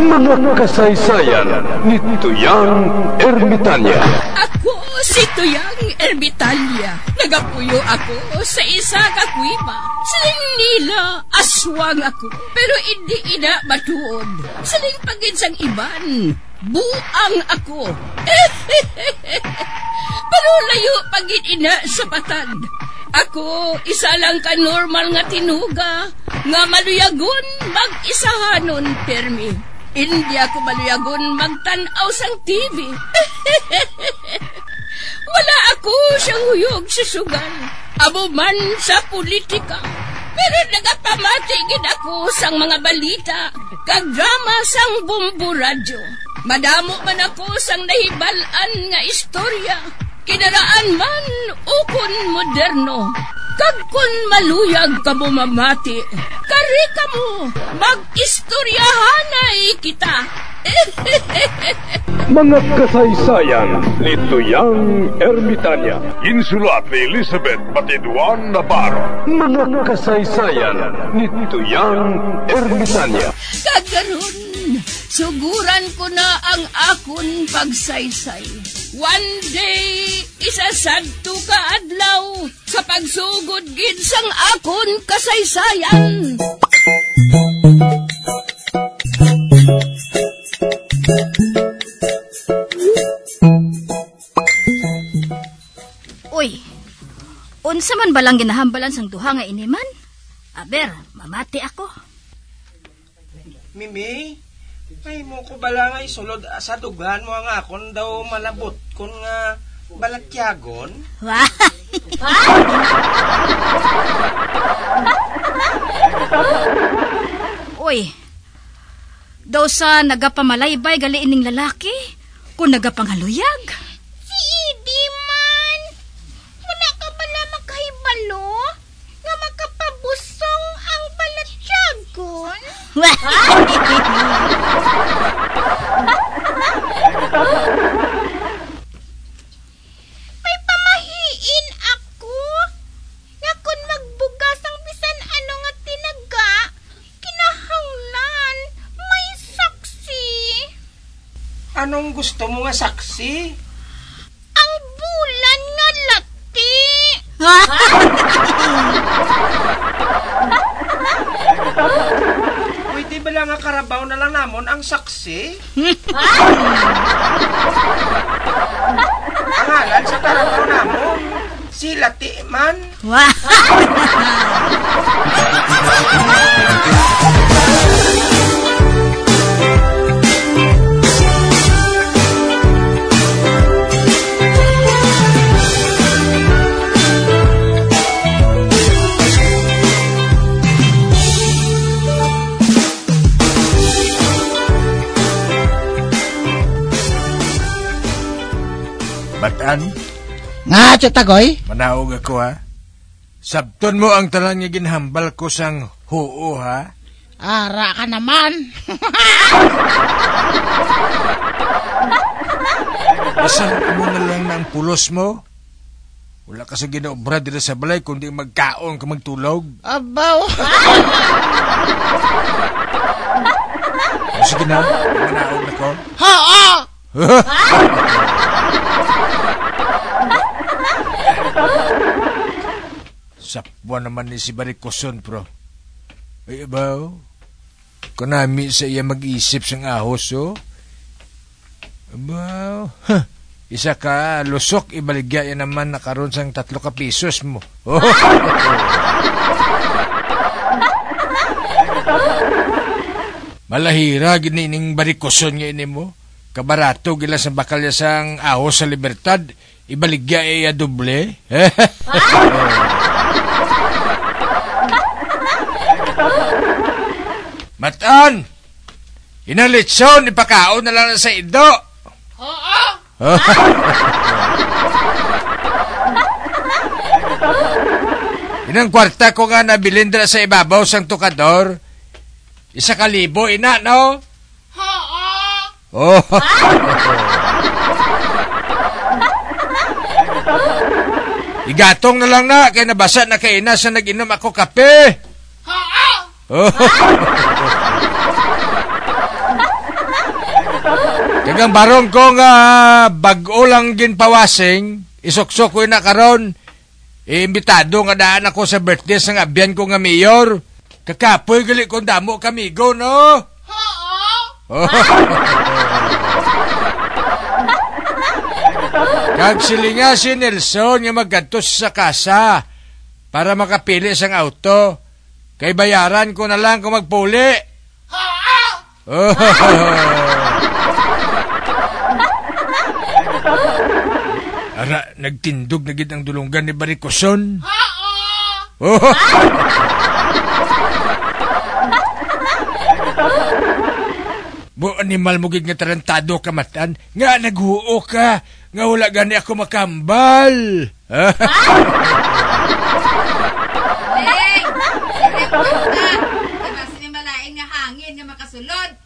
Mga kasaysayan ni Tuyang Ermitanya. Ako si Tuyang Ermitanya. Nagapuyo ako sa isa ka kuiba. Siling nila, aswang ako. Pero hindi ina matuod. Siling paginsang iban, buang ako. Pero layo pagin ina sa patad. Ako, isa lang ka normal nga tinuga, nga maluyagon mag-isahanon, permi. Hindi ako maluyagon magtanaw sang TV. Wala ako siyang huyog sa sugal, abo man sa politika. Pero nagapamatigid ako sang mga balita, kag drama sang Bumbu Radyo. Madamo man ako sang nahibalan nga istorya, kinaraan man ukon moderno. Kag kun maluyag ka mo mamati, kari ka mo, mag-istoryahanay kita. Mga kasaysayan ni Tuyang Ermitanya. Insulat ni Elizabeth Batiduan Navarro. Mga kasaysayan ni Tuyang Ermitanya. Kagaron, suguran ko na ang akon pagsaysay. One day, isasagto ka adlaw sa pagsugod gid sang akon kasaysayan. Uy, unsa man balang ginahambalan sang duha nga iniman? Aber, mamati ako. Mimi, may mo ko bala nga isulod sa dugan mo ang akon daw malabot kun nga balatyagon. Uy, daw sa nagapamalaybay gali ining lalaki kung nagapangaluyag. Si Idi man, wala ka bala makahibalo nga makapabusong ang balatyagon? May pamahiin ako nga kung magbugas ang bisan ano nga tinaga, kinahanglan may saksi. Anong gusto mo nga saksi? Ang bulan nga lati. Pwede bala nga karabaw na lang namon ang saksi? Pangalan sa karabaw namon, si Lati man. Batan? Nga, Chatagoy? Manaog ako ha. Sabton mo ang talang nga ginhambal ko sang huo ha. Ara ka naman. Asang mo na lang ng pulos mo? Wala ka sa ginaobra dito sa balay kundi magkaon ka magtulog. Abaw. Sige na, manaog na ko. Ha! Sapwa naman ni si Barikoson, bro. Ay, abaw. Kunami sa iya mag-isip sang ahos, oh. Abaw. Isa ka, lusok, ibaligya yan naman nakaroon sang 3 pisos mo. Oh. Malahira, ginining Barikoson nga ini mo. Kabarato, gila sa bakalya sang ahos sa Libertad. Ibaligya iya doble. Matan! Inalitson, ipakaon na lang sa ido. Oo. Inang kwarta ko nga nabilin dala sa ibabaw sang tukador. 1,000, ina, no? Oo. Oh. Igatong na lang na, kaya nabasa na kay ina sa nag-inom ako kape. Oh. Kagang barong ko nga bag-o lang ginpawasing, isuksok ko na karon. Imbitado nga daan ako sa birthday sa abyan ko nga mayor. Kakapoy gali kong damo kamigo, no? Oo. Kag silinga si Nelson nga maggantos sa kasa para makapili sang auto. Kay bayaran ko na lang kung magpuli. Oh. Ara, nagtindog na gid ang dulunggan ni Baricoson. Oh. Bo animal mo gid nga tarantado ka matan, nga naghuo ka, nga wala gani ako makambal. Leng! Basi ni malain nga hangin nga makasulod.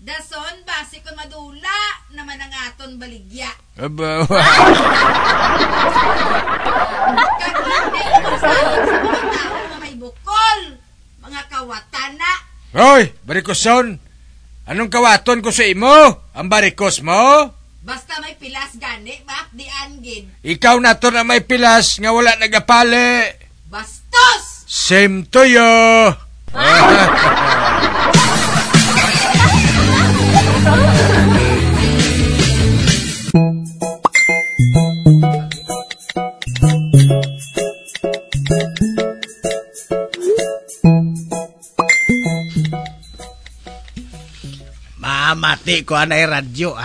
Dason, basi ko madula naman ang aton baligya. Aba. Kag hindi ko magsayang sa mga tao nga may bukol. Mga kawatana. Hoy, Baricoson! Anong kawaton ko sa imo? Ang barikos mo? Basta may pilas gani, bak di angin. Ikaw na to na may pilas nga wala nagapali. Bastos! Same to you. Mamati ko anay radyo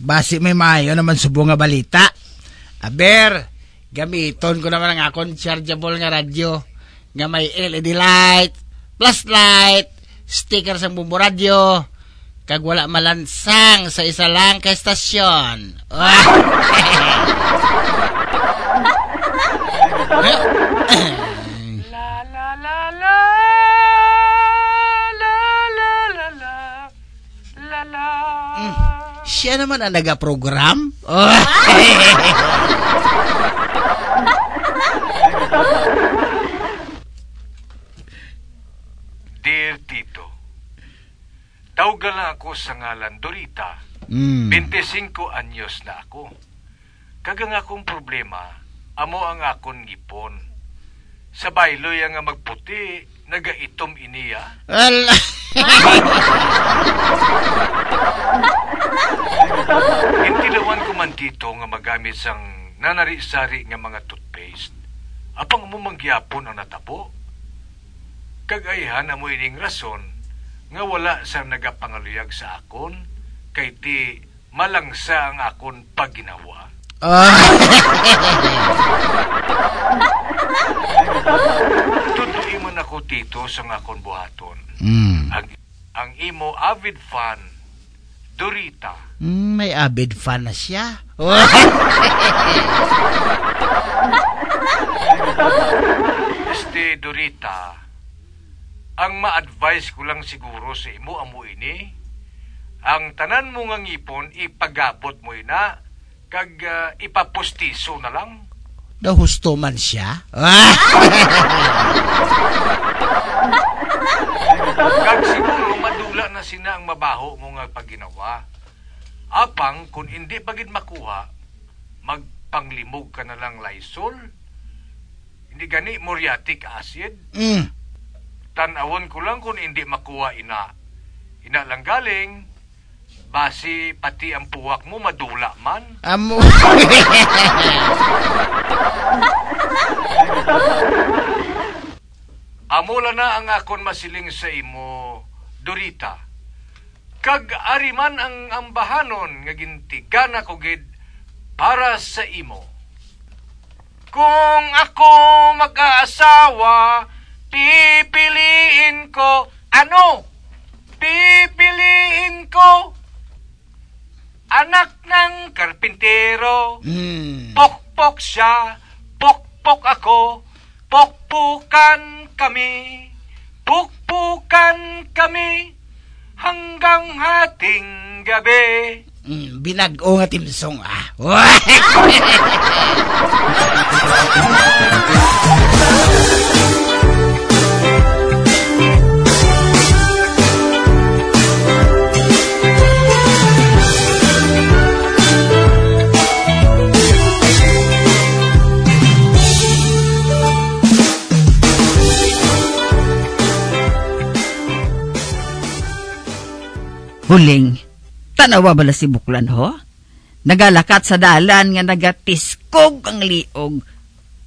Basi may mayo naman subo nga balita. Aber, gamiton ko naman ang akong chargeable nga radyo nga may LED light, flashlight, sticker sa bumbo radyo, kag wala malansang sa isa lang ka estasyon. Siya naman ang nagaprogram. Dear Tito, tawag lang ako sa ngalan Dorita. 25 anyos na ako. Kagang akong problema, amo ang akong ngipon. Sa bayloy nga magputi, nagaitom iniya. Intilawan ko man dito nga magamit sang nanari-sari nga mga toothpaste. Apang mo mangyapon ang natabo. Kagayhan amo ining rason nga wala sa nagapangaluyag sa akon kay ti malangsa ang akon pagginawa. Tutuin man ako tito sa akon buhaton. Ang imo avid fan Dorita. May avid fan na siya. Dorita, ang ma-advise ko lang siguro sa imo amo ini, ang tanan mo nga ngipon ipagabot mo ina kag ipapostiso na lang. Nahusto man siya. Kag siguro madula na sina ang mabaho mo nga pagginawa. Apang kung hindi pagid makuha, magpanglimog ka na lang Lysol. Hindi gani muriatic acid. Tanawon ko lang kung hindi makuha ina. Ina lang galing, basi pati ang puwak mo madula man. Amo. Amula na ang akon masiling sa imo, Dorita. Kag ariman ang ambahanon nga gintigana ko gid para sa imo. Kung ako mag-aasawa, pipiliin ko, ano? Pipiliin ko anak ng karpintero. Pokpok siya, pokpok ako, pokpukan kami, pukpukan kami hanggang hating gabi. Binag-o nga timsong Huling, tanawa bala si Buklan ho? Nagalakat sa dalan nga nagatiskog ang liog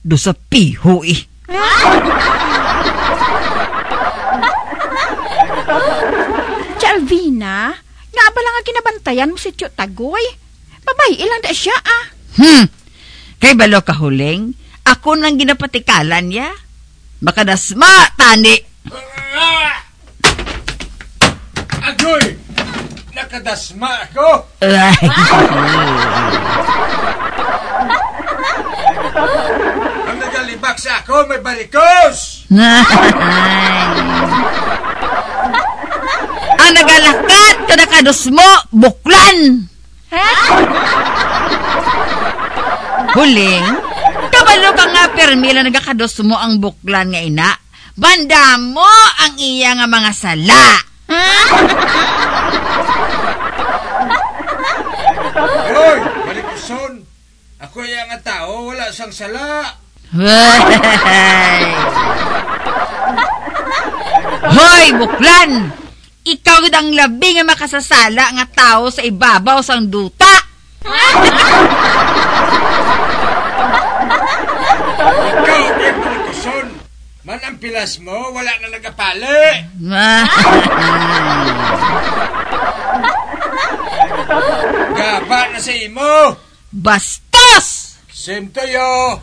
do sa piho eh. Alvina, nga ba lang ang kinabantayan mo si Tio Tagoy? Babae ilang da siya ah. Kay balo ka Huling, ako nang ginapatikalan niya. Makadasma, tani. Agoy! Nakadasma ako! Ang nagalibak sa ako, may barikos! Ang nagalakat ka na kados mo, Buklan! Huling, kabalo ka nga permila nagakados mo ang Buklan nga ina. Banda mo ang iya nga mga sala. Hoy, barikoson! Ako yung nga tao, wala sang sala. Hoy, Buklan! Ikaw ang labi nga makasasala nga tao sa ibabaw sang duta. Ikaw, barikoson! Man ang pilas mo, wala na nagapali. Gaba na sa imo. Bastos! Same to you.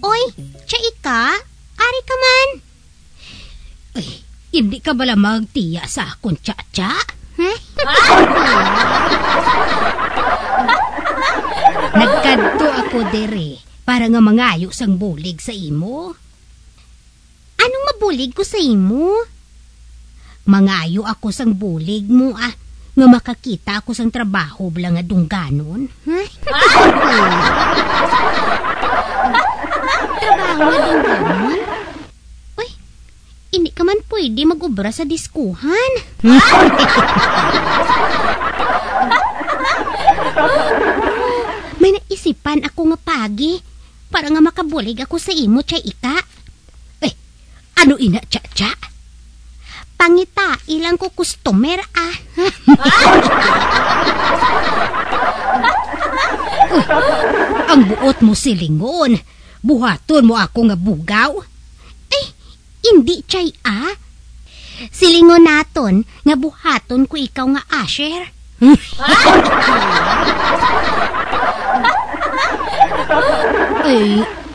Oy, Chaika, ari ka man. Ay, hindi ka bala magtiya sa akong Cha-Cha? Nagkadto ako dere para nga mangayo sang bulig sa imo. Anong mabulig ko sa imo? Mangayo ako sang bulig mo nga makakita ako sang trabaho bala nga dungganon. Trabaho nga dungganon? Uy, hindi ka man pwede mag-ubra sa diskuhan. May naisipan ako nga pagi para nga makabulig ako sa imo, Chaika. Ano ina, Cha-Cha? Pangita, ilang ko customer ah. Ang buot mo silingon. Buhaton mo ako nga bugaw. Hindi, Chay ah. Silingon naton nga buhaton ko ikaw nga asher.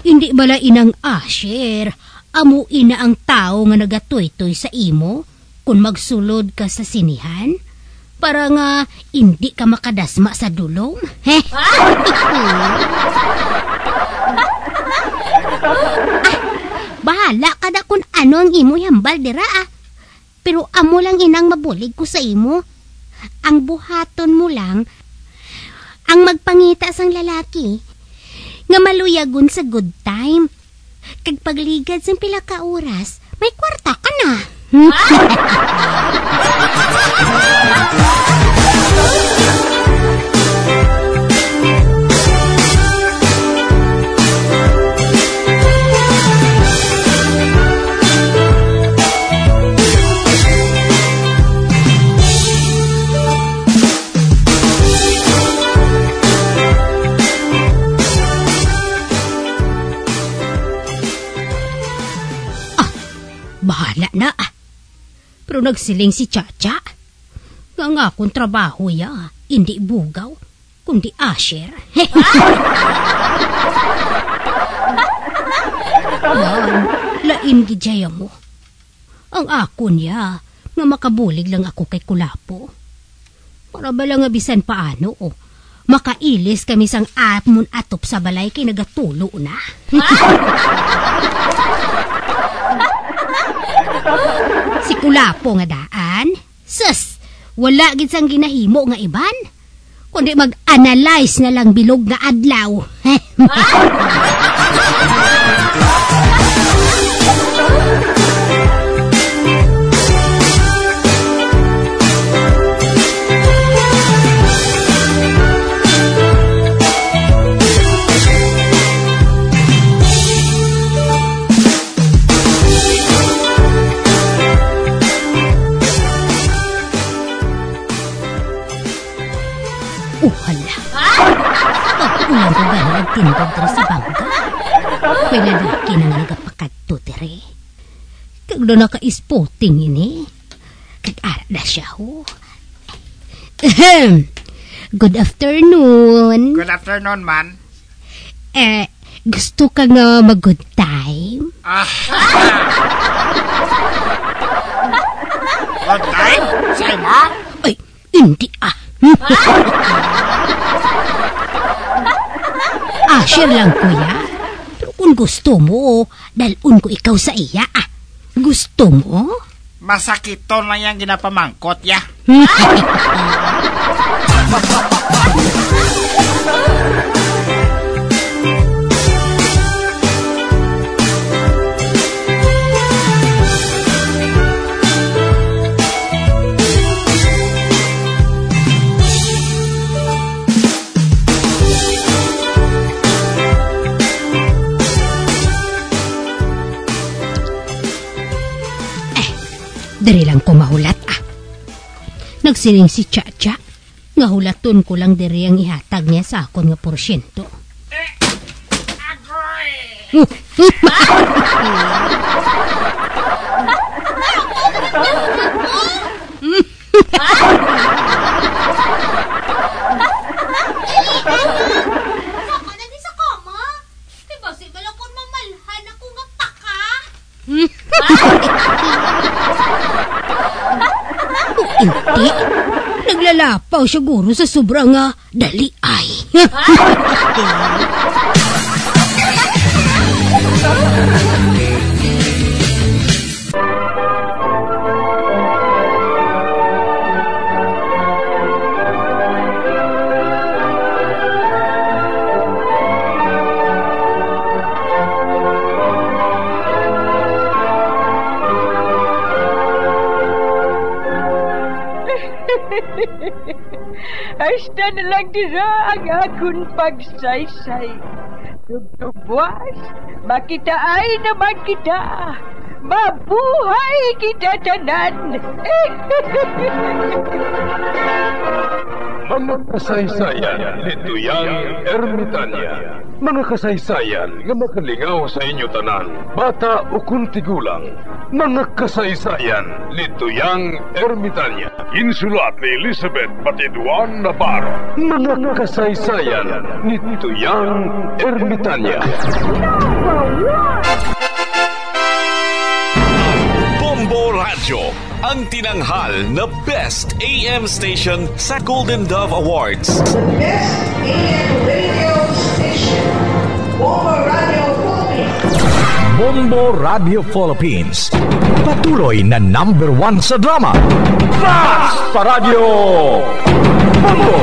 Hindi bala inang asher. Amo ina ang tao nga nagatoy-toy sa imo kung magsulod ka sa sinihan para nga hindi ka makadasma sa dulong. Bahala ka na kung ano ang imo hambal dira ah. Pero amo lang inang mabulig ko sa imo. Ang buhaton mo lang ang magpangita sang lalaki nga maluyagon sa good time. Kag pagligad sa pila ka oras, may kwarta ka na. Bahala na ah. Pero nagsiling si Cha-Cha. Nga akong trabaho ya, hindi bugaw, kundi asher. Lain gidjaya mo. Ang ako niya, nga makabulig lang ako kay Kulapo. Para ba lang abisan paano o, makailis kami sang apmon atop sa balay kay nagatulo na. Si Kulapo nga daan, sus, wala gid sang ginahimo nga iban, kundi mag-analyze na lang bilog nga adlaw. nagtindog diri sa bangka. May lalaki na nga nagapakadto diri. Kag do naka-spotting ini. Kag ara na siya ho. Good afternoon. Good afternoon, man. Gusto ka nga mag-good time? Good time? Sa'yo mo? Ay, hindi share lang kuya. Pero kung gusto mo, dalun ko ikaw sa iya Gusto mo? Masakito na yung ginapamangkot, ya. Dari lang ko mahulat Nagsiring si Chacha. Nga hulaton ko lang diri ang ihatag niya sa akon nga porsyento. Hindi. Naglalapaw siguro sa sobrang dali ay. Hasta na lang dira ang akong pagsaysay. Tugtugwas, makitaan naman kita. Mabuhay kita tanan. Mga kasaysayan ni Tuyang Ermitanya. Mga kasaysayan nga makalingaw sa inyo tanan, bata o kuntigulang. Mga kasaysayan ni Tuyang Ermitanya. Insulat ni Elizabeth Batiduan Navarro. Mga kasaysayan ni Tuyang Ermitanya. Bombo Radio, ang tinanghal na Best AM Station sa Golden Dove Awards. Best AM Radio Station, Bombo Radio Philippines. Bombo Radio Philippines, patuloy na #1 sa drama. Fast Radio! Bombo!